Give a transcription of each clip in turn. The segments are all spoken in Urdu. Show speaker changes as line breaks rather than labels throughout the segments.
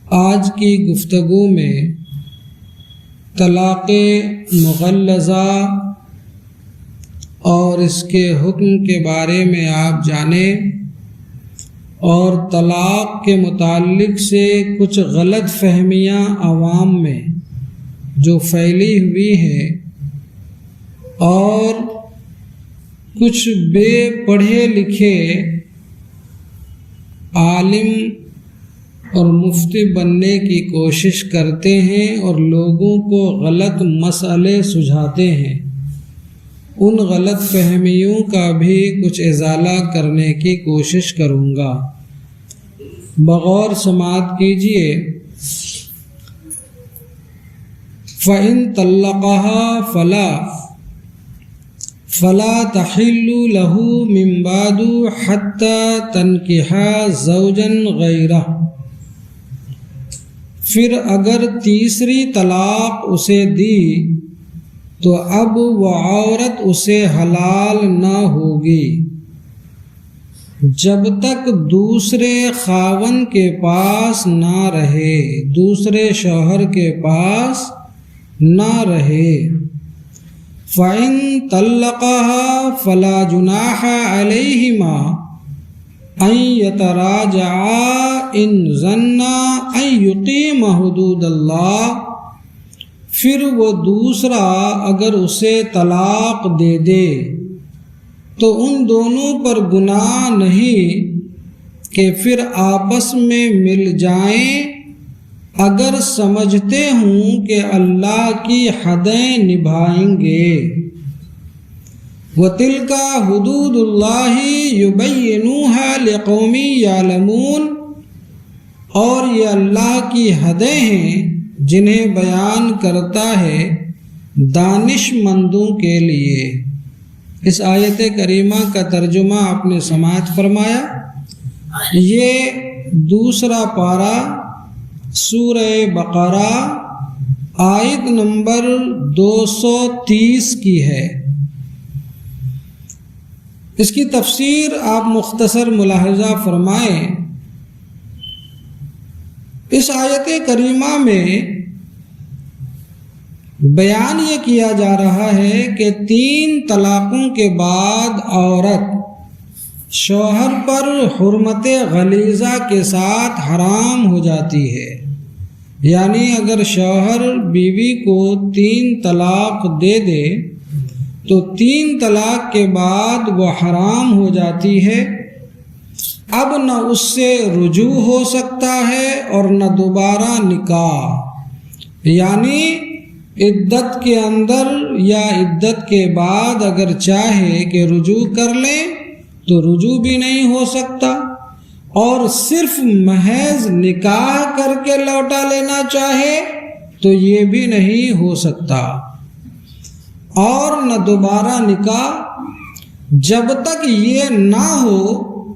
آج کی گفتگو میں طلاق مغلظہ اور اس کے حکم کے بارے میں آپ جانیں، اور طلاق کے متعلق سے کچھ غلط فہمیاں عوام میں جو پھیلی ہوئی ہیں اور کچھ بے پڑھے لکھے عالم اور مفتی بننے کی کوشش کرتے ہیں اور لوگوں کو غلط مسئلے سجھاتے ہیں، ان غلط فہمیوں کا بھی کچھ ازالہ کرنے کی کوشش کروں گا۔ بغور سماعت کیجیے۔ فَإِن طَلَّقَهَا فَلَا تَحِلُّ لَهُ مِن بَعْدُ حَتَّى تَنكِحَ زَوْجًا غَيْرَهُ۔ پھر اگر تیسری طلاق اسے دی تو اب وہ عورت اسے حلال نہ ہوگی جب تک دوسرے خاوند کے پاس نہ رہے، دوسرے شوہر کے پاس نہ رہے۔ فَإِن طَلَّقَهَا فَلَا جُنَاحَ عَلَيْهِمَا أَن يَتَرَاجَعَا إِن ظَنَّا أَن يُقِيمَ حُدُودَ اللَّهِ۔ پھر وہ دوسرا اگر اسے طلاق دے دے تو ان دونوں پر گناہ نہیں کہ پھر آپس میں مل جائیں اگر سمجھتے ہوں کہ اللہ کی حدیں نبھائیں گے۔ وَتِلْكَ حُدُودُ اللَّهِ يُبَيِّنُوهَا لِقَوْمٍ يَعْلَمُونَ، اور یہ اللہ کی حدیں ہیں جنہیں بیان کرتا ہے دانش مندوں کے لیے۔ اس آیت کریمہ کا ترجمہ آپ نے سماعت فرمایا۔ یہ دوسرا پارہ سورہ بقرہ آیت نمبر 230 کی ہے۔ اس کی تفسیر آپ مختصر ملاحظہ فرمائیں۔ اس آیت کریمہ میں بیان یہ کیا جا رہا ہے کہ 3 طلاقوں کے بعد عورت شوہر پر حرمت غلیظہ کے ساتھ حرام ہو جاتی ہے، یعنی اگر شوہر بیوی کو 3 طلاق دے دے تو 3 طلاق کے بعد وہ حرام ہو جاتی ہے۔ اب نہ اس سے رجوع ہو سکتا ہے اور نہ دوبارہ نکاح، یعنی عدت کے اندر یا عدت کے بعد اگر چاہے کہ رجوع کر لیں تو رجوع بھی نہیں ہو سکتا، اور صرف محض نکاح کر کے لوٹا لینا چاہے تو یہ بھی نہیں ہو سکتا، اور نہ دوبارہ نکاح جب تک یہ نہ ہو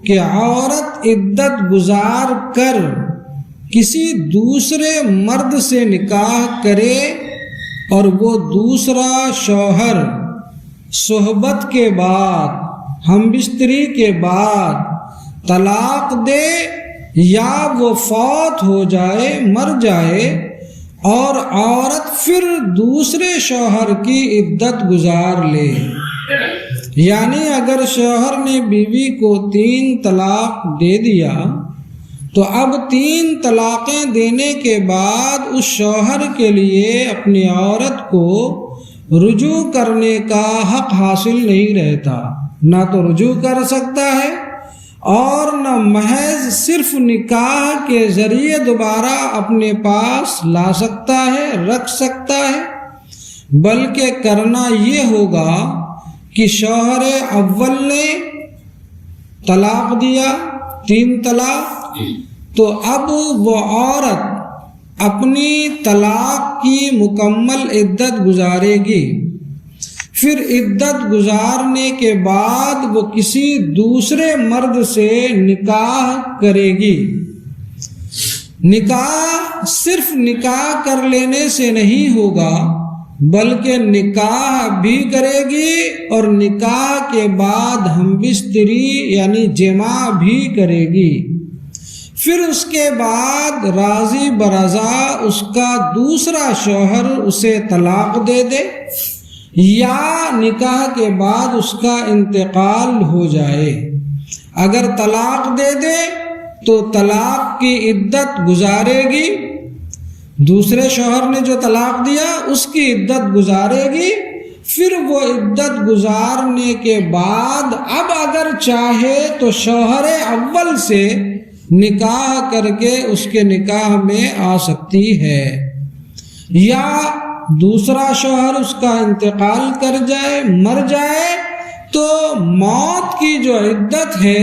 کہ عورت عدت گزار کر کسی دوسرے مرد سے نکاح کرے اور وہ دوسرا شوہر صحبت کے بعد، ہم بستری کے بعد طلاق دے یا وہ فوت ہو جائے، مر جائے، اور عورت پھر دوسرے شوہر کی عدت گزار لے۔ یعنی اگر شوہر نے بیوی کو 3 طلاق دے دیا تو اب 3 طلاقیں دینے کے بعد اس شوہر کے لیے اپنی عورت کو رجوع کرنے کا حق حاصل نہیں رہتا، نہ تو رجوع کر سکتا ہے اور نہ محض صرف نکاح کے ذریعے دوبارہ اپنے پاس لا سکتا ہے، رکھ سکتا ہے، بلکہ کرنا یہ ہوگا کہ شوہر اول نے طلاق دیا 3 طلاق، تو اب وہ عورت اپنی طلاق کی مکمل عدت گزارے گی، پھر عدت گزارنے کے بعد وہ کسی دوسرے مرد سے نکاح کرے گی۔ نکاح صرف نکاح کر لینے سے نہیں ہوگا بلکہ نکاح بھی کرے گی اور نکاح کے بعد ہم بستری یعنی جماع بھی کرے گی۔ پھر اس کے بعد راضی برضا اس کا دوسرا شوہر اسے طلاق دے دے، یا نکاح کے بعد اس کا انتقال ہو جائے۔ اگر طلاق دے دے تو طلاق کی عدت گزارے گی، دوسرے شوہر نے جو طلاق دیا اس کی عدت گزارے گی، پھر وہ عدت گزارنے کے بعد اب اگر چاہے تو شوہر اول سے نکاح کر کے اس کے نکاح میں آ سکتی ہے، یا دوسرا شوہر اس کا انتقال کر جائے، مر جائے، تو موت کی جو عدت ہے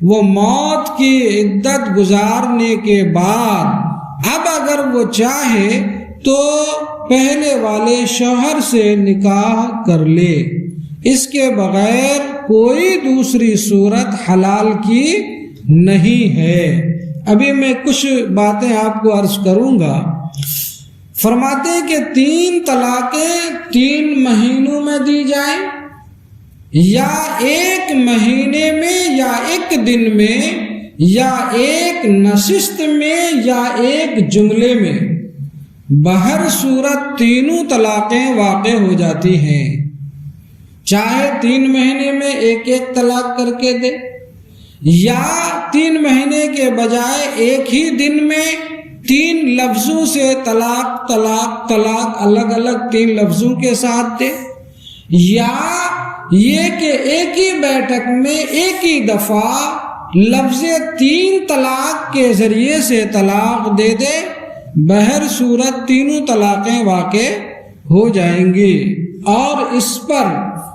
وہ موت کی عدت گزارنے کے بعد اب اگر وہ چاہے تو پہلے والے شوہر سے نکاح کر لے، اس کے بغیر کوئی دوسری صورت حلال کی نہیں ہے۔ ابھی میں کچھ باتیں آپ کو عرض کروں گا۔ فرماتے ہیں کہ 3 طلاقیں 3 مہینوں میں دی جائیں، یا 1 مہینے میں، یا 1 دن میں، یا 1 نشست میں، یا 1 جملے میں، بہر صورت تینوں طلاقیں واقع ہو جاتی ہیں۔ چاہے 3 مہینے میں 1 طلاق کر کے دے، یا 3 مہینے کے بجائے 1 ہی دن میں 3 لفظوں سے طلاق طلاق طلاق الگ الگ 3 لفظوں کے ساتھ دے، یا یہ کہ ایک ہی بیٹھک میں ایک ہی دفعہ لفظ 3 طلاق کے ذریعے سے طلاق دے دے، بہر صورت تینوں طلاقیں واقع ہو جائیں گی۔ اور اس پر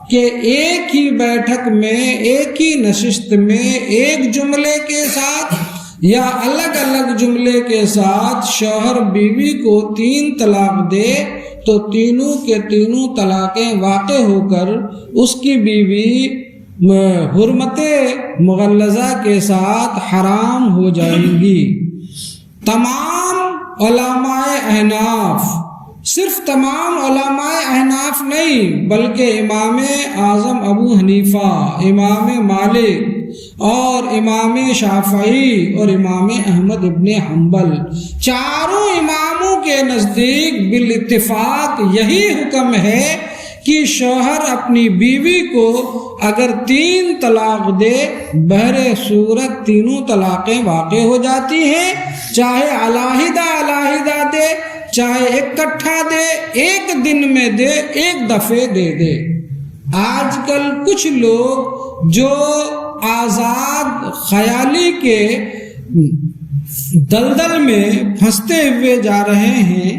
کہ ایک ہی بیٹھک میں ایک ہی نشست میں ایک جملے کے ساتھ یا الگ الگ جملے کے ساتھ شوہر بیوی کو 3 طلاق دے تو تینوں کے تینوں طلاقیں واقع ہو کر اس کی بیوی حرمت مغلظہ کے ساتھ حرام ہو جائیں گی۔ تمام علماء احناف، صرف تمام علماء احناف نہیں بلکہ امام اعظم ابو حنیفہ، امام مالک اور امام شافعی اور امام احمد ابن حنبل، چاروں اماموں کے نزدیک بالاتفاق یہی حکم ہے کہ شوہر اپنی بیوی کو اگر 3 طلاق دے بہر صورت تینوں طلاقیں واقع ہو جاتی ہیں، چاہے علیحدہ علیحدہ دے، چاہے اکٹھا دے، 1 دن میں دے، 1 دفعے دے دے۔ آج کل کچھ لوگ جو آزاد خیالی کے دلدل میں پھنستے ہوئے جا رہے ہیں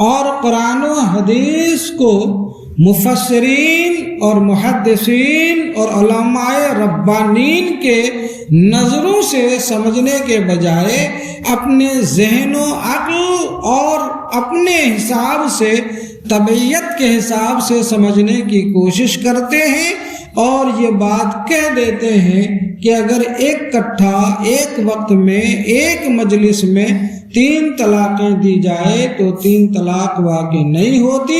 اور قرآن و حدیث کو مفسرین اور محدثین اور علماء ربانین کے نظروں سے سمجھنے کے بجائے اپنے ذہن و عقل اور اپنے حساب سے طبیعت کے حساب سے سمجھنے کی کوشش کرتے ہیں اور یہ بات کہہ دیتے ہیں کہ اگر ایک کٹھا ایک وقت میں ایک مجلس میں 3 طلاقیں دی جائے تو 3 طلاق واقع نہیں ہوتی۔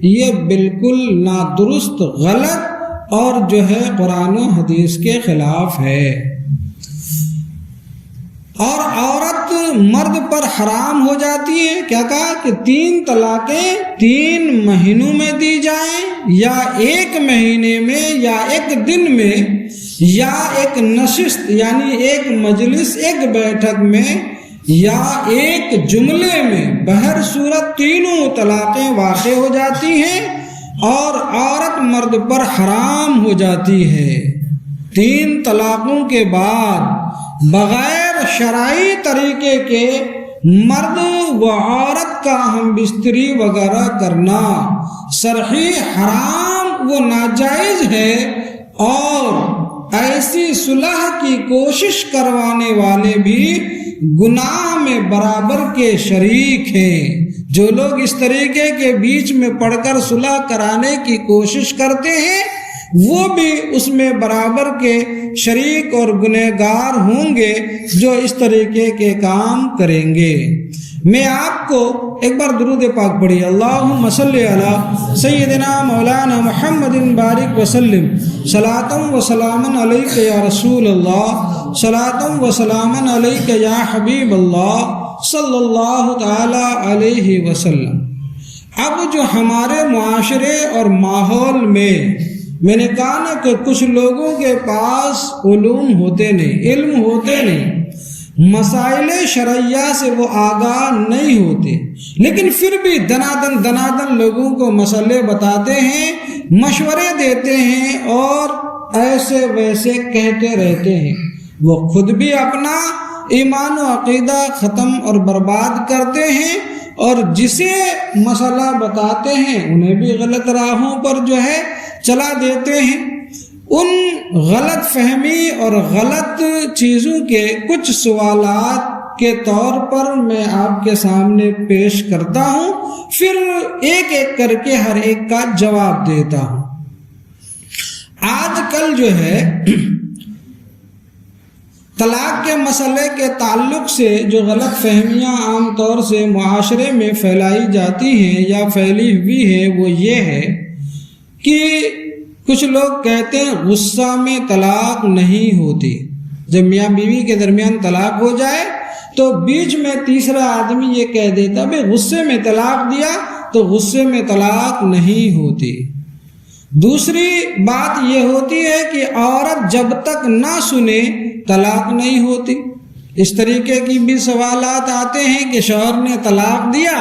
یہ بالکل نادرست، غلط اور جو ہے قرآن و حدیث کے خلاف ہے۔ اور عورت مرد پر حرام ہو جاتی ہے، کیا کہا کہ 3 طلاقیں 3 مہینوں میں دی جائیں، یا 1 مہینے میں، یا 1 دن میں، یا 1 نشست یعنی 1 مجلس، 1 بیٹھک میں، یا 1 جملے میں، بہر صورت تینوں طلاقیں واقع ہو جاتی ہیں اور عورت مرد پر حرام ہو جاتی ہے۔ 3 طلاقوں کے بعد بغیر شرعی طریقے کے مرد و عورت کا ہم بستری وغیرہ کرنا شرعی حرام و ناجائز ہے، اور ایسی صلح کی کوشش کروانے والے بھی گناہ میں برابر کے شریک ہیں۔ جو لوگ اس طریقے کے بیچ میں پڑھ کر صلح کرانے کی کوشش کرتے ہیں وہ بھی اس میں برابر کے شریک اور گنہگار ہوں گے جو اس طریقے کے کام کریں گے۔ میں آپ کو ایک بار درود پاک پڑھی، اللہم صلی علی سیدنا مولانا محمد بارک وسلم، صلاۃ و سلام علیک یا رسول اللہ صلاۃ و سلام علیک یا حبیب اللہ صلی اللہ تعالی علیہ وسلم۔ اب جو ہمارے معاشرے اور ماحول میں نے کہا نا کہ کچھ لوگوں کے پاس علوم ہوتے نہیں، علم ہوتے نہیں، مسائل شرعیہ سے وہ آگاہ نہیں ہوتے، لیکن پھر بھی دنادن لوگوں کو مسئلے بتاتے ہیں، مشورے دیتے ہیں اور ایسے ویسے کہتے رہتے ہیں۔ وہ خود بھی اپنا ایمان و عقیدہ ختم اور برباد کرتے ہیں، اور جسے مسئلہ بتاتے ہیں انہیں بھی غلط راہوں پر چلا دیتے ہیں۔ ان غلط فہمی اور غلط چیزوں کے کچھ سوالات کے طور پر میں آپ کے سامنے پیش کرتا ہوں، پھر ایک ایک کر کے ہر ایک کا جواب دیتا ہوں۔ آج کل طلاق کے مسئلے کے تعلق سے جو غلط فہمیاں عام طور سے معاشرے میں پھیلائی جاتی ہیں یا پھیلی ہوئی ہے وہ یہ ہے کہ کچھ لوگ کہتے ہیں غصہ میں طلاق نہیں ہوتی۔ جب میاں بیوی کے درمیان طلاق ہو جائے تو بیچ میں تیسرا آدمی یہ کہہ دیتا بھئی غصے میں طلاق دیا تو غصے میں طلاق نہیں ہوتی۔ دوسری بات یہ ہوتی ہے کہ عورت جب تک نہ سنے طلاق نہیں ہوتی۔ اس طریقے کی بھی سوالات آتے ہیں کہ شوہر نے طلاق دیا،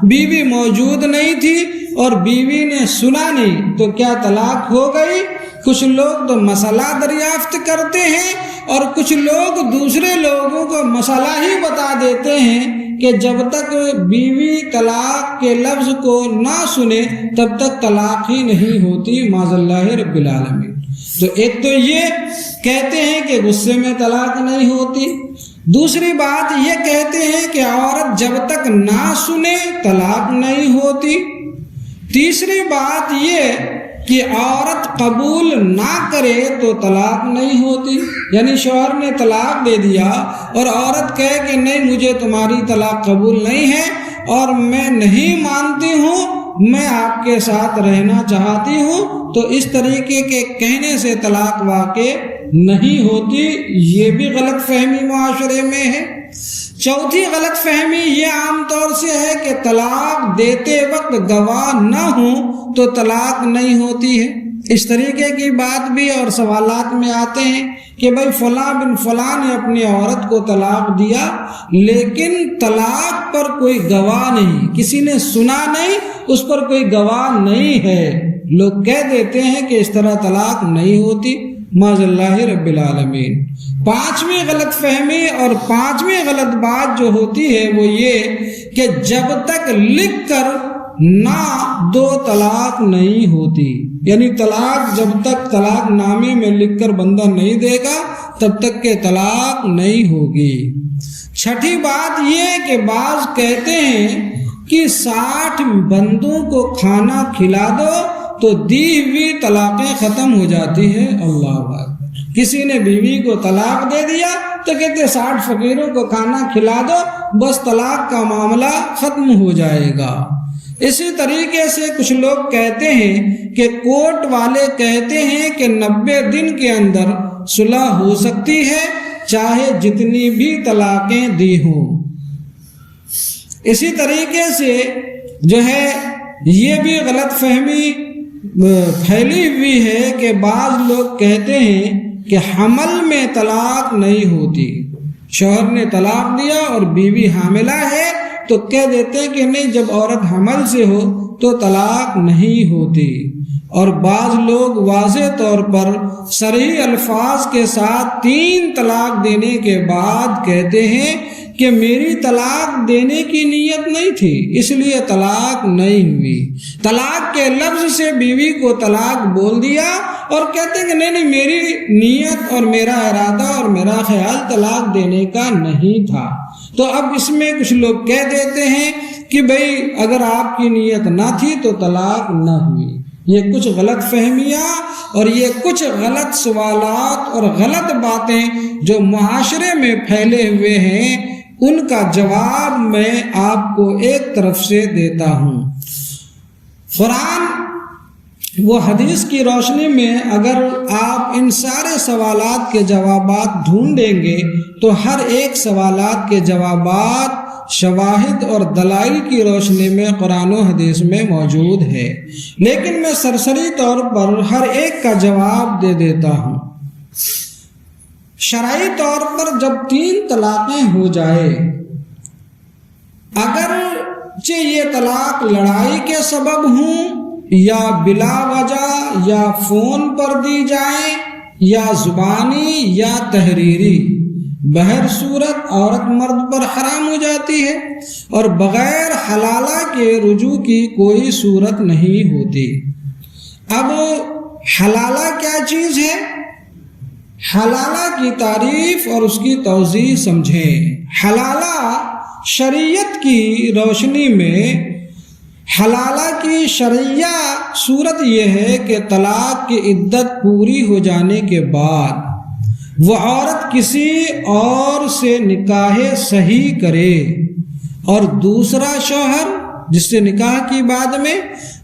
بیوی موجود نہیں تھی اور بیوی نے سنا نہیں تو کیا طلاق ہو گئی؟ کچھ لوگ تو مسئلہ دریافت کرتے ہیں اور کچھ لوگ دوسرے لوگوں کو مسئلہ ہی بتا دیتے ہیں کہ جب تک بیوی طلاق کے لفظ کو نہ سنے تب تک طلاق ہی نہیں ہوتی، معاذ اللہ رب العالمین۔ تو ایک تو یہ کہتے ہیں کہ غصے میں طلاق نہیں ہوتی، دوسری بات یہ کہتے ہیں کہ عورت جب تک نہ سنے طلاق نہیں ہوتی، تیسری بات یہ کہ عورت قبول نہ کرے تو طلاق نہیں ہوتی، یعنی شوہر نے طلاق دے دیا اور عورت کہے کہ نہیں مجھے تمہاری طلاق قبول نہیں ہے اور میں نہیں مانتی ہوں، میں آپ کے ساتھ رہنا چاہتی ہوں، تو اس طریقے کے کہنے سے طلاق واقع نہیں ہوتی۔ یہ بھی غلط فہمی معاشرے میں ہے۔ چوتھی غلط فہمی یہ عام طور سے ہے کہ طلاق دیتے وقت گواہ نہ ہوں تو طلاق نہیں ہوتی ہے۔ اس طریقے کی بات بھی اور سوالات میں آتے ہیں کہ بھائی فلاں بن فلاں نے اپنی عورت کو طلاق دیا لیکن طلاق پر کوئی گواہ نہیں، کسی نے سنا نہیں، اس پر کوئی گواہ نہیں ہے۔ لوگ کہہ دیتے ہیں کہ اس طرح طلاق نہیں ہوتی، معاذ اللہ رب العالمین۔ پانچویں غلط فہمی اور پانچویں غلط بات جو ہوتی ہے وہ یہ کہ جب تک لکھ کر نہ دو طلاق نہیں ہوتی، یعنی طلاق جب تک طلاق نامے میں لکھ کر بندہ نہیں دے گا تب تک کہ طلاق نہیں ہوگی۔ چھٹی بات یہ کہ بعض کہتے ہیں کہ 60 بندوں کو کھانا کھلا دو تو دی ہوئی طلاقیں ختم ہو جاتی ہے۔ اللہ اکبر۔ کسی نے بیوی کو طلاق دے دیا تو کہتے 60 فقیروں کو کھانا کھلا دو بس طلاق کا معاملہ ختم ہو جائے گا۔ اسی طریقے سے کچھ لوگ کہتے ہیں کہ کورٹ والے کہتے ہیں کہ 90 دن کے اندر صلح ہو سکتی ہے چاہے جتنی بھی طلاقیں دی ہوں۔ اسی طریقے سے یہ بھی غلط فہمی پھیلی ہوئی ہے کہ بعض لوگ کہتے ہیں کہ حمل میں طلاق نہیں ہوتی۔ شوہر نے طلاق دیا اور بیوی حاملہ ہے تو کہہ دیتے ہیں کہ نہیں جب عورت حمل سے ہو تو طلاق نہیں ہوتی، اور بعض لوگ واضح طور پر صریح الفاظ کے ساتھ 3 طلاق دینے کے بعد کہتے ہیں کہ میری طلاق دینے کی نیت نہیں تھی اس لیے طلاق نہیں ہوئی۔ طلاق کے لفظ سے بیوی کو طلاق بول دیا اور کہتے ہیں کہ نہیں میری نیت اور میرا ارادہ اور میرا خیال طلاق دینے کا نہیں تھا۔ تو اب اس میں کچھ لوگ کہہ دیتے ہیں کہ بھئی اگر آپ کی نیت نہ تھی تو طلاق نہ ہوئی۔ یہ کچھ غلط فہمیاں اور یہ کچھ غلط سوالات اور غلط باتیں جو معاشرے میں پھیلے ہوئے ہیں ان کا جواب میں آپ کو ایک طرف سے دیتا ہوں۔ قرآن وہ حدیث کی روشنی میں اگر آپ ان سارے سوالات کے جوابات ڈھونڈیں گے تو ہر ایک سوالات کے جوابات شواہد اور دلائل کی روشنی میں قرآن و حدیث میں موجود ہے، لیکن میں سرسری طور پر ہر ایک کا جواب دے دیتا ہوں۔ شرعی طور پر جب 3 طلاقیں ہو جائے، اگرچہ یہ طلاق لڑائی کے سبب ہوں یا بلا وجہ یا فون پر دی جائیں یا زبانی یا تحریری، بہر صورت عورت مرد پر حرام ہو جاتی ہے اور بغیر حلالہ کے رجوع کی کوئی صورت نہیں ہوتی۔ اب حلالہ کیا چیز ہے؟ حلالہ کی تعریف اور اس کی توضیح سمجھیں۔ حلالہ شریعت کی روشنی میں حلالہ کی شرعیہ صورت یہ ہے کہ طلاق کی عدت پوری ہو جانے کے بعد وہ عورت کسی اور سے نکاح صحیح کرے اور دوسرا شوہر جس سے نکاح کی بعد میں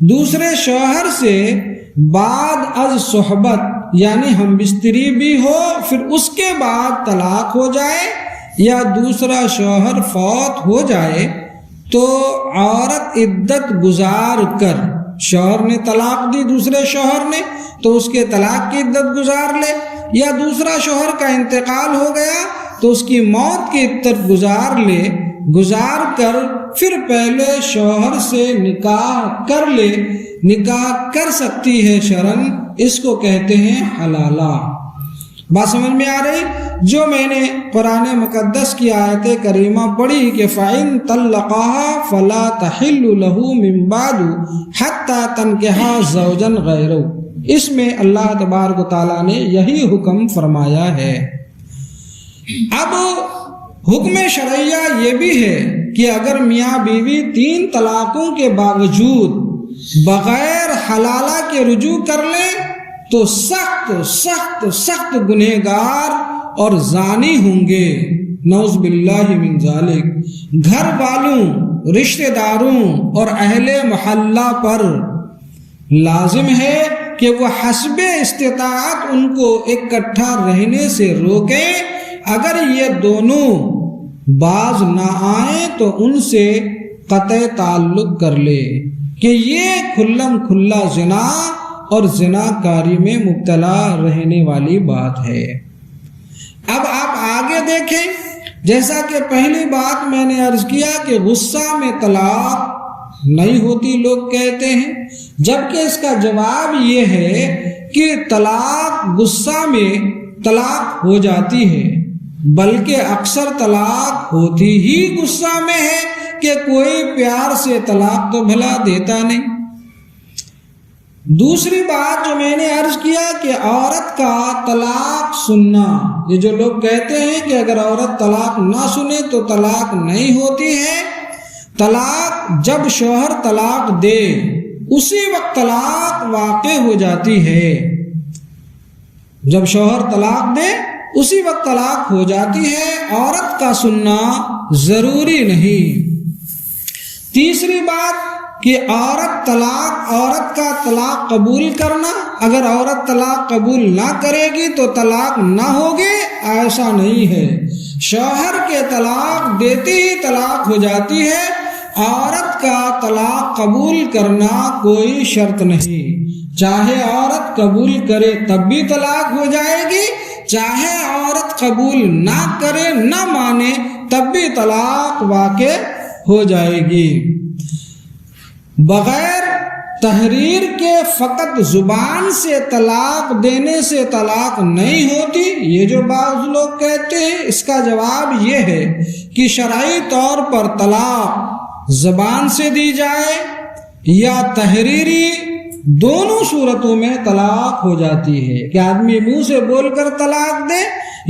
دوسرے شوہر سے بعد از صحبت یعنی ہم بستری بھی ہو، پھر اس کے بعد طلاق ہو جائے یا دوسرا شوہر فوت ہو جائے تو عورت عدت گزار کر، شوہر نے طلاق دی دوسرے شوہر نے تو اس کے طلاق کی عدت گزار لے، یا دوسرا شوہر کا انتقال ہو گیا تو اس کی موت کی عدت گزار لے، گزار کر پھر پہلے شوہر سے نکاح کر لے، نکاح کر سکتی ہے شرعاً، اس کو کہتے ہیں حلالہ۔ بات سمجھ میں آ رہی؟ جو میں نے قرآن مقدس کی آیت کریمہ پڑھی کہ فَإِن طَلَّقَهَا فَلَا تَحِلُّ لَهُ مِن بَعْدُ حَتَّى تَنكِحَ زَوْجًا غَيْرَهُ، اس میں اللہ تبارک و تعالیٰ نے یہی حکم فرمایا ہے۔ اب حکم شرعیہ یہ بھی ہے کہ اگر میاں بیوی 3 طلاقوں کے باوجود بغیر حلالہ کے رجوع کر لیں تو سخت سخت سخت گنہگار اور زانی ہوں گے، نعوذ باللہ من ذالک۔ گھر والوں، رشتہ داروں اور اہل محلہ پر لازم ہے کہ وہ حسب استطاعت ان کو اکٹھا رہنے سے روکیں، اگر یہ دونوں باز نہ آئیں تو ان سے قطع تعلق کر لے کہ یہ کھلم کھلا زنا اور زنا کاری میں مبتلا رہنے والی بات ہے۔ اب آپ آگے دیکھیں، جیسا کہ پہلی بات میں نے عرض کیا کہ غصہ میں طلاق نہیں ہوتی لوگ کہتے ہیں، جبکہ اس کا جواب یہ ہے کہ طلاق غصہ میں طلاق ہو جاتی ہے، بلکہ اکثر طلاق ہوتی ہی غصہ میں ہے کہ کوئی پیار سے طلاق تو بھلا دیتا نہیں۔ دوسری بات جو میں نے عرض کیا کہ عورت کا طلاق سننا، یہ جو لوگ کہتے ہیں کہ اگر عورت طلاق نہ سنے تو طلاق نہیں ہوتی ہے، طلاق جب شوہر طلاق دے اسی وقت طلاق واقع ہو جاتی ہے، جب شوہر طلاق دے اسی وقت طلاق ہو جاتی ہے، عورت کا سننا ضروری نہیں۔ تیسری بات کہ عورت کا طلاق قبول کرنا، اگر عورت طلاق قبول نہ کرے گی تو طلاق نہ ہوگی، ایسا نہیں ہے۔ شوہر کے طلاق دیتے ہی طلاق ہو جاتی ہے، عورت کا طلاق قبول کرنا کوئی شرط نہیں، چاہے عورت قبول کرے تب بھی طلاق ہو جائے گی، چاہے عورت قبول نہ کرے نہ مانے تب بھی طلاق واقع ہو جائے گی۔ بغیر تحریر کے فقط زبان سے طلاق دینے سے طلاق نہیں ہوتی، یہ جو بعض لوگ کہتے ہیں، اس کا جواب یہ ہے کہ شرعی طور پر طلاق زبان سے دی جائے یا تحریری، دونوں صورتوں میں طلاق ہو جاتی ہے کہ آدمی منہ سے بول کر طلاق دے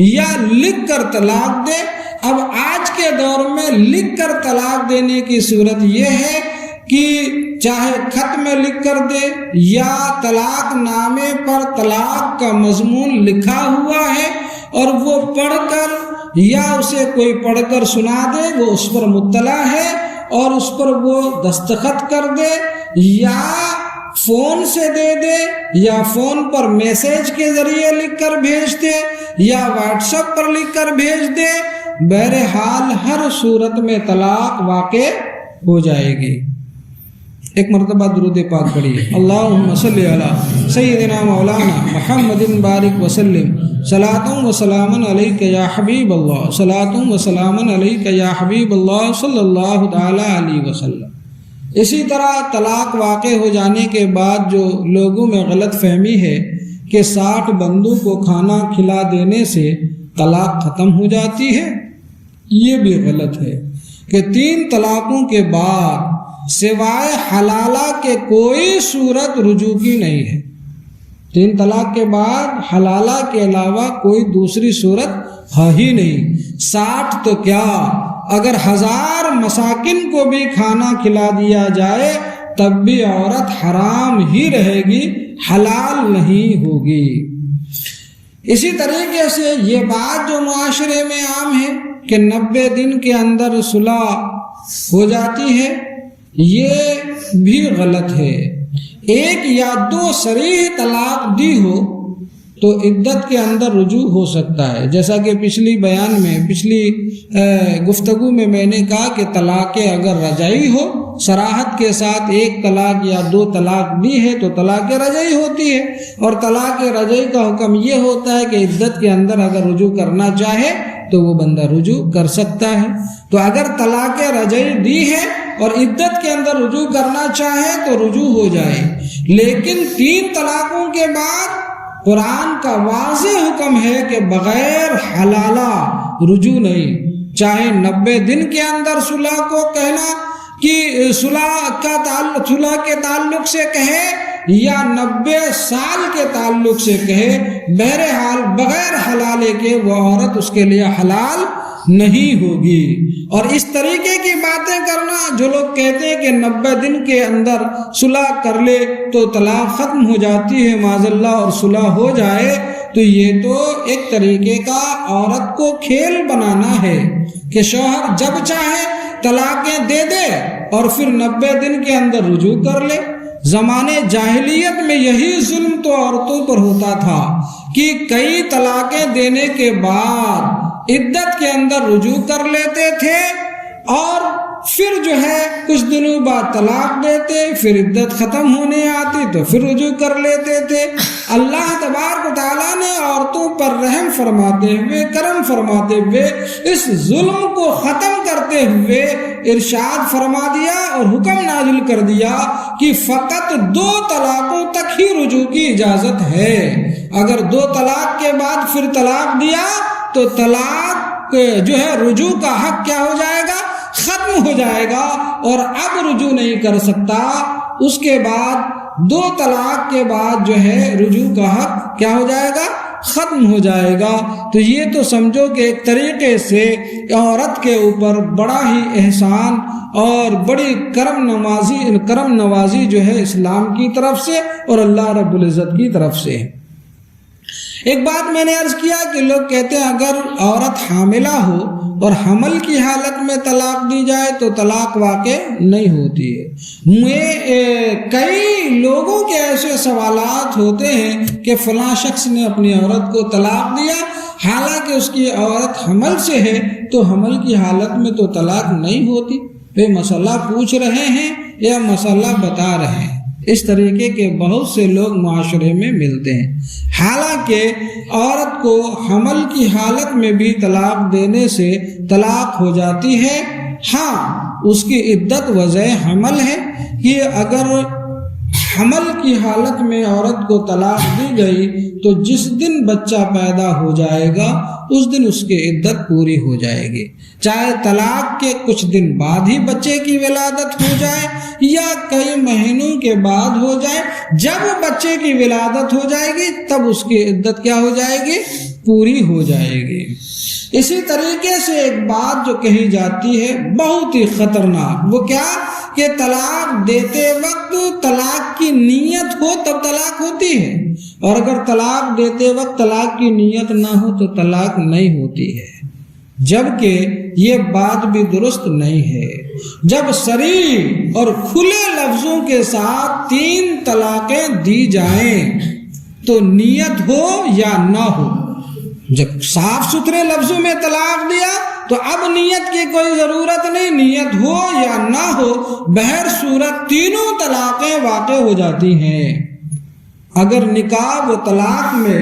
یا لکھ کر طلاق دے۔ اب آج کے دور میں لکھ کر طلاق دینے کی صورت یہ ہے کہ چاہے خط میں لکھ کر دے یا طلاق نامے پر طلاق کا مضمون لکھا ہوا ہے اور وہ پڑھ کر یا اسے کوئی پڑھ کر سنا دے، وہ اس پر مطلع ہے اور اس پر وہ دستخط کر دے، یا فون سے دے دے یا فون پر میسج کے ذریعے لکھ کر بھیج دے یا واٹس ایپ پر لکھ کر بھیج دے، بہرحال ہر صورت میں طلاق واقع ہو جائے گی۔ ایک مرتبہ درود پاک پڑھیے، اللہم صلی علی سیدنا مولانا محمد بارک وسلم، صلاۃ و سلام علیک یا حبیب اللہ، صلاۃ و سلام علیک یا حبیب اللہ صلی اللہ تعالی علیہ وسلم۔ اسی طرح طلاق واقع ہو جانے کے بعد جو لوگوں میں غلط فہمی ہے کہ 60 بندوں کو کھانا کھلا دینے سے طلاق ختم ہو جاتی ہے، یہ بھی غلط ہے کہ 3 طلاقوں کے بعد سوائے حلالہ کے کوئی صورت رجوع کی نہیں ہے۔ 3 طلاق کے بعد حلالہ کے علاوہ کوئی دوسری صورت ہے ہی نہیں۔ 60 تو کیا، اگر 1000 مساکین کو بھی کھانا کھلا دیا جائے تب بھی عورت حرام ہی رہے گی، حلال نہیں ہوگی۔ اسی طریقے سے یہ بات جو معاشرے میں عام ہے کہ 90 دن کے اندر صلح ہو جاتی ہے، یہ بھی غلط ہے۔ 1 یا 2 صریح طلاق دی ہو تو عدت کے اندر رجوع ہو سکتا ہے، جیسا کہ پچھلی گفتگو میں میں نے کہا کہ طلاق اگر رجعی ہو، صراحت کے ساتھ 1 طلاق یا 2 طلاق دی ہے تو طلاق رجعی ہوتی ہے، اور طلاق رجعی کا حکم یہ ہوتا ہے کہ عدت کے اندر اگر رجوع کرنا چاہے تو وہ بندہ رجوع کر سکتا ہے۔ تو اگر طلاق رجعی دی ہے اور عدت کے اندر رجوع کرنا چاہے تو رجوع ہو جائے، لیکن 3 طلاقوں کے بعد قرآن کا واضح حکم ہے کہ بغیر حلالہ رجوع نہیں، چاہے 90 دن کے اندر صلح کو کہنا کہ صلح کے تعلق سے کہے یا 90 سال کے تعلق سے کہے، بہرحال بغیر حلالے کے وہ عورت اس کے لیے حلال نہیں ہوگی۔ اور اس طریقے کی باتیں کرنا، جو لوگ کہتے ہیں کہ 90 دن کے اندر صلح کر لے تو طلاق ختم ہو جاتی ہے معاذ اللہ اور صلح ہو جائے، تو یہ تو ایک طریقے کا عورت کو کھیل بنانا ہے کہ شوہر جب چاہے طلاقیں دے دے اور پھر 90 دن کے اندر رجوع کر لے۔ زمانے جاہلیت میں یہی ظلم تو عورتوں پر ہوتا تھا کہ کئی طلاقیں دینے کے بعد عدت کے اندر رجوع کر لیتے تھے اور پھر جو ہے کچھ دنوں بعد طلاق دیتے، پھر عدت ختم ہونے آتی تو پھر رجوع کر لیتے تھے۔ اللہ تبارک و تعالیٰ نے عورتوں پر رحم فرماتے ہوئے، کرم فرماتے ہوئے، اس ظلم کو ختم کرتے ہوئے ارشاد فرما دیا اور حکم نازل کر دیا کہ فقط 2 طلاقوں تک ہی رجوع کی اجازت ہے۔ اگر 2 طلاق کے بعد پھر طلاق دیا تو طلاق جو ہے رجوع کا حق کیا ہو جائے گا؟ ختم ہو جائے گا اور اب رجوع نہیں کر سکتا۔ اس کے بعد 2 طلاق کے بعد جو ہے رجوع کا حق کیا ہو جائے گا؟ ختم ہو جائے گا۔ تو یہ تو سمجھو کہ ایک طریقے سے عورت کے اوپر بڑا ہی احسان اور بڑی کرم نوازی جو ہے اسلام کی طرف سے اور اللہ رب العزت کی طرف سے ہے۔ ایک بات میں نے عرض کیا کہ لوگ کہتے ہیں اگر عورت حاملہ ہو اور حمل کی حالت میں طلاق دی جائے تو طلاق واقع نہیں ہوتی ہے۔ کئی لوگوں کے ایسے سوالات ہوتے ہیں کہ فلاں شخص نے اپنی عورت کو طلاق دیا، حالانکہ اس کی عورت حمل سے ہے تو حمل کی حالت میں تو طلاق نہیں ہوتی۔ وہ مسئلہ پوچھ رہے ہیں یا مسئلہ بتا رہے ہیں۔ اس طریقے کے بہت سے لوگ معاشرے میں ملتے ہیں، حالانکہ عورت کو حمل کی حالت میں بھی طلاق دینے سے طلاق ہو جاتی ہے۔ ہاں، اس کی عدت وضع حمل ہے کہ اگر حمل کی حالت میں عورت کو طلاق دی گئی تو جس دن بچہ پیدا ہو جائے گا اس دن اس کی عدت پوری ہو جائے گی، چاہے طلاق کے کچھ دن بعد ہی بچے کی ولادت ہو جائے یا کئی مہینوں کے بعد ہو جائے۔ جب بچے کی ولادت ہو جائے گی تب اس کی عدت کیا ہو جائے گی؟ پوری ہو جائے گی۔ اسی طریقے سے ایک بات جو کہی جاتی ہے بہت ہی خطرناک، وہ کیا کہ طلاق دیتے وقت طلاق کی نیت ہو تب طلاق ہوتی ہے، اور اگر طلاق دیتے وقت طلاق کی نیت نہ ہو تو طلاق نہیں ہوتی ہے، جبکہ یہ بات بھی درست نہیں ہے۔ جب صریح اور کھلے لفظوں کے ساتھ 3 طلاقیں دی جائیں تو نیت ہو یا نہ ہو. جب صاف ستھرے لفظوں میں طلاق دیا تو اب نیت کی کوئی ضرورت نہیں، نیت ہو یا نہ ہو، بہر صورت تینوں طلاقیں واقع ہو جاتی ہیں. اگر نکاح و طلاق میں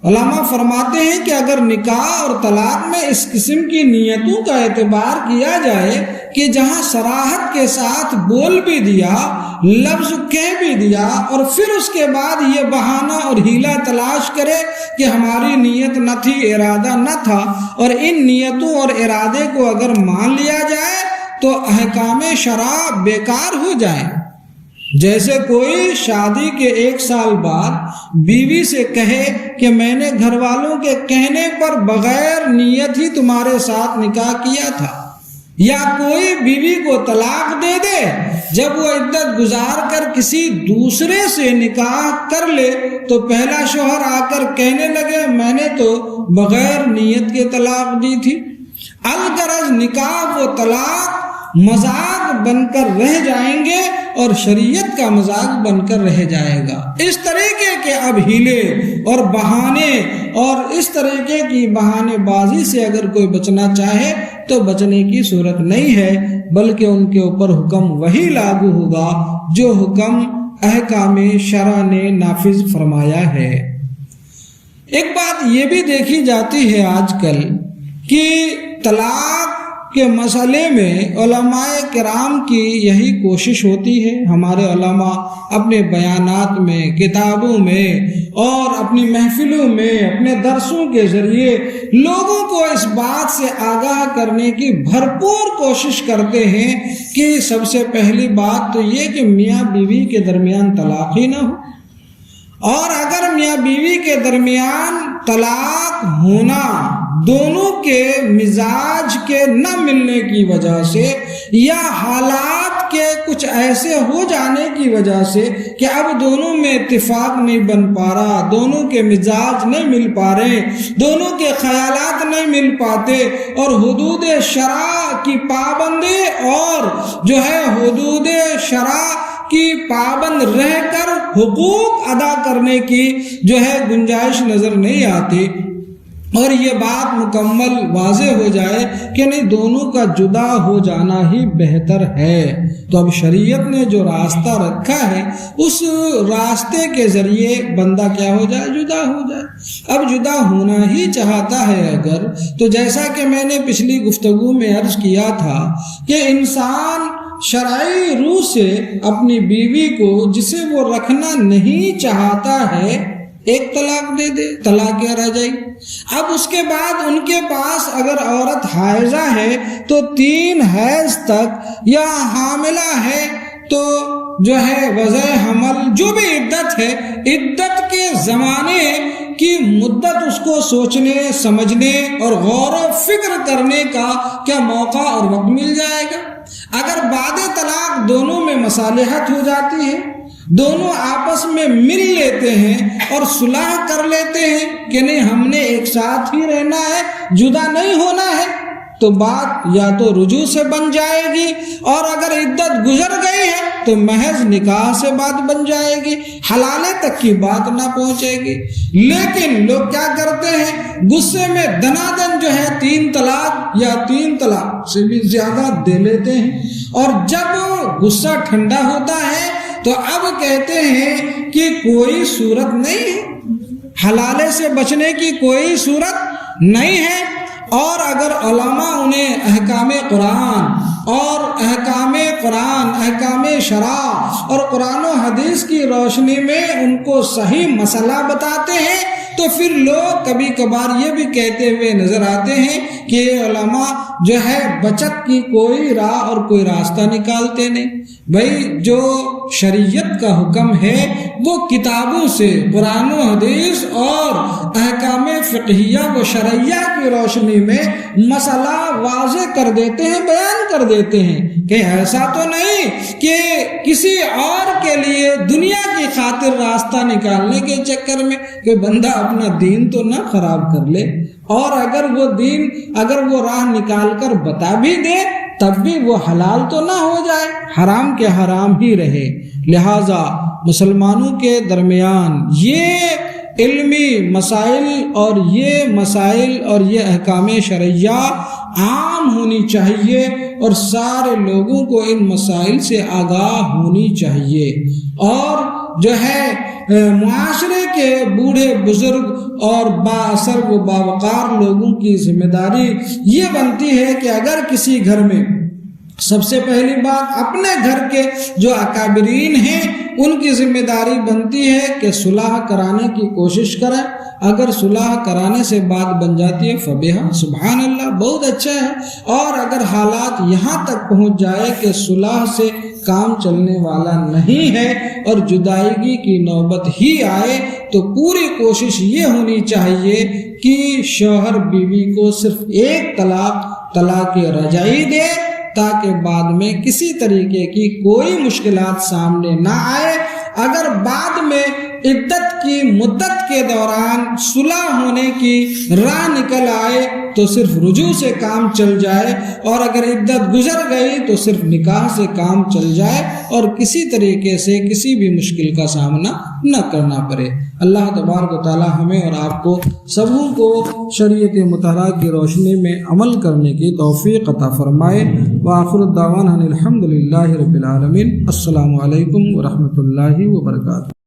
علماء فرماتے ہیں کہ اگر نکاح اور طلاق میں اس قسم کی نیتوں کا اعتبار کیا جائے کہ جہاں صراحت کے ساتھ بول بھی دیا، لفظ کہہ بھی دیا، اور پھر اس کے بعد یہ بہانہ اور ہیلا تلاش کرے کہ ہماری نیت نہ تھی، ارادہ نہ تھا، اور ان نیتوں اور ارادے کو اگر مان لیا جائے تو احکام شرع بیکار ہو جائیں. جیسے کوئی شادی کے 1 سال بعد بیوی سے کہے کہ میں نے گھر والوں کے کہنے پر بغیر نیت ہی تمہارے ساتھ نکاح کیا تھا، یا کوئی بیوی کو طلاق دے دے جب وہ عدت گزار کر کسی دوسرے سے نکاح کر لے تو پہلا شوہر آ کر کہنے لگے میں نے تو بغیر نیت کے طلاق دی تھی. الغرض نکاح و طلاق مذاق بن کر رہ جائیں گے اور شریعت کا مذاق بن کر رہ جائے گا. اس طریقے کے اب ہیلے اور بہانے اور اس طریقے کی بہانے بازی سے اگر کوئی بچنا چاہے تو بچنے کی صورت نہیں ہے، بلکہ ان کے اوپر حکم وہی لاگو ہوگا جو حکم احکام شرع نے نافذ فرمایا ہے. ایک بات یہ بھی دیکھی جاتی ہے آج کل کہ طلاق کے مسئلے میں علماء کرام کی یہی کوشش ہوتی ہے، ہمارے علماء اپنے بیانات میں، کتابوں میں اور اپنی محفلوں میں، اپنے درسوں کے ذریعے لوگوں کو اس بات سے آگاہ کرنے کی بھرپور کوشش کرتے ہیں کہ سب سے پہلی بات تو یہ کہ میاں بیوی کے درمیان طلاق ہی نہ ہو، اور اگر میاں بیوی کے درمیان طلاق ہونا دونوں کے مزاج کے نہ ملنے کی وجہ سے یا حالات کے کچھ ایسے ہو جانے کی وجہ سے کہ اب دونوں میں اتفاق نہیں بن پا رہا، دونوں کے مزاج نہیں مل پا رہے، دونوں کے خیالات نہیں مل پاتے، اور حدود شرع کی پابندی اور جو ہے حدود شرع کی پابند رہ کر حقوق ادا کرنے کی جو ہے گنجائش نظر نہیں آتی، اور یہ بات مکمل واضح ہو جائے کہ نہیں دونوں کا جدا ہو جانا ہی بہتر ہے. تو اب شریعت نے جو راستہ رکھا ہے اس راستے کے ذریعے بندہ کیا ہو جائے، جدا ہو جائے. اب جدا ہونا ہی چاہتا ہے اگر، تو جیسا کہ میں نے پچھلی گفتگو میں عرض کیا تھا کہ انسان شرعی روح سے اپنی بیوی کو جسے وہ رکھنا نہیں چاہتا ہے ایک طلاق دے دے، طلاق کیا رہ جائے. اب اس کے بعد ان کے پاس اگر عورت حائضہ ہے تو 3 حیض تک، یا حاملہ ہے تو جو ہے وضع حمل جو بھی عدت ہے، عدت کے زمانے کی مدت اس کو سوچنے سمجھنے اور غور و فکر کرنے کا کیا موقع اور وقت مل جائے گا. اگر بعد طلاق دونوں میں مصالحت ہو جاتی ہے، دونوں آپس میں مل لیتے ہیں اور صلح کر لیتے ہیں کہ نہیں ہم نے ایک ساتھ ہی رہنا ہے، جدا نہیں ہونا ہے، تو بات یا تو رجوع سے بن جائے گی، اور اگر عدت گزر گئی ہے تو محض نکاح سے بات بن جائے گی، حلالے تک کی بات نہ پہنچے گی. لیکن لوگ کیا کرتے ہیں، غصے میں دنادن جو ہے 3 طلاق یا 3 طلاق سے بھی زیادہ دے لیتے ہیں، اور جب غصہ ٹھنڈا ہوتا ہے تو اب کہتے ہیں کہ کوئی صورت نہیں ہے، حلالے سے بچنے کی کوئی صورت نہیں ہے. اور اگر علماء انہیں احکام قرآن اور احکام شرع اور قرآن و حدیث کی روشنی میں ان کو صحیح مسئلہ بتاتے ہیں تو پھر لوگ کبھی کبھار یہ بھی کہتے ہوئے نظر آتے ہیں کہ علماء جو ہے بچت کی کوئی راہ اور کوئی راستہ نکالتے نہیں. بھائی جو شریعت کا حکم ہے وہ کتابوں سے، قرآن و حدیث اور احکام فقہیہ و شرعیہ کی روشنی میں مسئلہ واضح کر دیتے ہیں، بیان کر دیتے ہیں کہ ایسا تو نہیں کہ کسی اور کے لیے دنیا کی خاطر راستہ نکالنے کے چکر میں کہ بندہ اپنا دین تو نہ خراب کر لے، اور اگر وہ راہ نکال کر بتا بھی دے تب بھی وہ حلال تو نہ ہو جائے، حرام کے حرام ہی رہے۔ لہٰذا مسلمانوں کے درمیان یہ علمی مسائل اور یہ احکام شرعیہ عام ہونی چاہیے اور سارے لوگوں کو ان مسائل سے آگاہ ہونی چاہیے۔ اور جو ہے معاشرے کے بوڑھے بزرگ اور با اثر و باوقار لوگوں کی ذمہ داری یہ بنتی ہے کہ اگر کسی گھر میں، سب سے پہلی بات اپنے گھر کے جو اکابرین ہیں ان کی ذمہ داری بنتی ہے کہ صلح کرانے کی کوشش کریں۔ اگر صلح کرانے سے بات بن جاتی ہے فبہا، سبحان اللہ، بہت اچھا ہے۔ اور اگر حالات یہاں تک پہنچ جائے کہ صلح سے کام چلنے والا نہیں ہے اور جدائیگی کی نوبت ہی آئے تو پوری کوشش یہ ہونی چاہیے کہ شوہر بیوی کو صرف ایک طلاق رجعی دے تاکہ بعد میں کسی طریقے کی کوئی مشکلات سامنے نہ آئے۔ اگر بعد میں عدت کی مدت کے دوران صلح ہونے کی راہ نکل آئے تو صرف رجوع سے کام چل جائے، اور اگر عدت گزر گئی تو صرف نکاح سے کام چل جائے اور کسی طریقے سے کسی بھی مشکل کا سامنا نہ کرنا پڑے۔ اللہ تبارک و تعالی ہمیں اور آپ کو سبوں کو شریعت مطہرہ کی روشنی میں عمل کرنے کی توفیق عطا فرمائے۔ وآخر الدعوانا الحمد للہ رب العالمین۔ السلام علیکم ورحمۃ اللہ وبرکاتہ۔